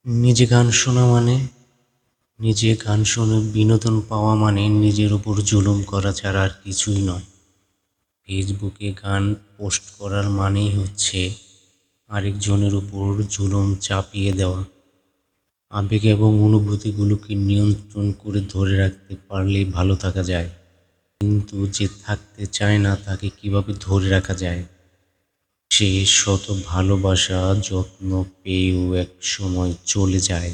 নিজে গান শোনা মানে নিজে গান শুনে বিনোদন পাওয়া মানে নিজের উপর জুলুম করা ছাড়া আর কিছুই নয়। ফেসবুকে গান পোস্ট করার মানেই হচ্ছে আরেকজনের উপর জুলুম চাপিয়ে দেওয়া। আবেগ এবং অনুভূতিগুলোকে নিয়ন্ত্রণ করে ধরে রাখতে পারলেই ভালো থাকা যায়, কিন্তু যে থাকতে চায় না তাকে কিভাবে ধরে রাখা যায়? সে শত ভালোবাসা যত্ন পেয়েও একসময় চলে যায়।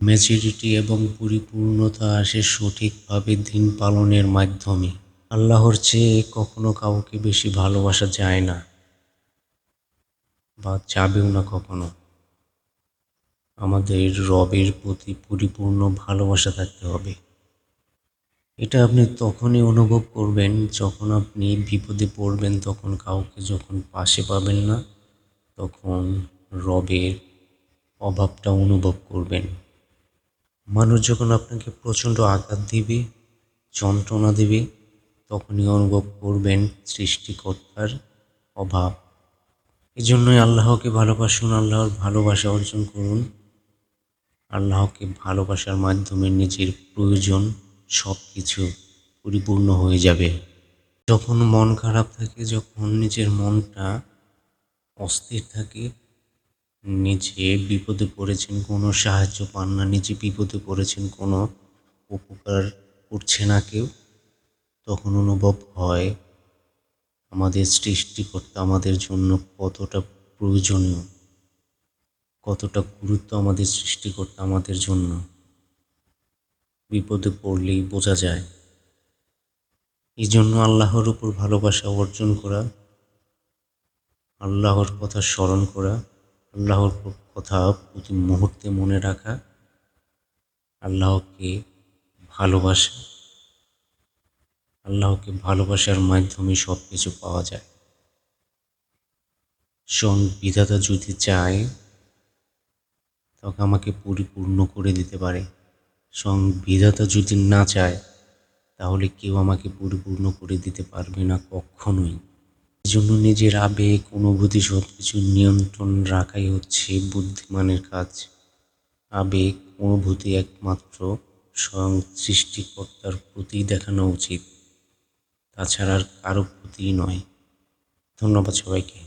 ম্যাচুরিটি এবং পরিপূর্ণতা আসে সঠিকভাবে দিন পালনের মাধ্যমে। আল্লাহর চেয়ে কখনো কাউকে বেশি ভালোবাসা যায় না, বা যাবেও না কখনো। আমাদের রবের প্রতি পরিপূর্ণ ভালোবাসা থাকতে হবে। এটা আপনি তখনই অনুভব করবেন যখন আপনি বিপদে পড়বেন, তখন কাউকে যখন পাশে পাবেন না, তখন রবের অভাবটা অনুভব করবেন। মানুষ যখন আপনাকে প্রচণ্ড আঘাত দিবে, যন্ত্রণা দেবে, তখনই অনুভব করবেন সৃষ্টিকর্তার অভাব। এজন্যই আল্লাহকে ভালোবাসুন, আল্লাহর ভালোবাসা অর্জন করুন। আল্লাহকে ভালোবাসার মাধ্যমে নিজের প্রয়োজন সব কিছু পরিপূর্ণ হয়ে যাবে। যখন মন খারাপ থাকে, যখন নিজের মনটা অস্থির থাকে, নিজে বিপদে পড়েছেন, কোনো সাহায্য পান না, নিজে বিপদে পড়েছেন, কোনো উপকার করছে না কেউ, তখন অনুভব হয় আমাদের সৃষ্টিকর্তা আমাদের জন্য কতটা প্রয়োজনীয়, কতটা গুরুত্ব আমাদের সৃষ্টিকর্তা আমাদের জন্য। বিপদে পড়লেই বোঝা যায়। এই জন্য আল্লাহর উপর ভালোবাসা অর্জন করা, আল্লাহর কথা স্মরণ করা, আল্লাহর কথা প্রতি মুহূর্তে মনে রাখা, আল্লাহকে ভালোবাসা, আল্লাহকে ভালোবাসার মাধ্যমে সব কিছু পাওয়া যায়। স্বয়ং বিধাতা যদি চায় তখন আমাকে পরিপূর্ণ করে দিতে পারে। স্বয়ং বিধাতা যদি না চায় তাহলে কেউ আমাকে পরিপূর্ণ করে দিতে পারবে না কখনোই। এজন্য নিজের আবেগ অনুভূতি সব কিছু নিয়ন্ত্রণ রাখাই হচ্ছে বুদ্ধিমানের কাজ। আবেগ অনুভূতি একমাত্র স্বয়ং সৃষ্টিকর্তার প্রতি দেখানো উচিত, তাছাড়া আর কারো প্রতিই নয়। ধন্যবাদ সবাইকে।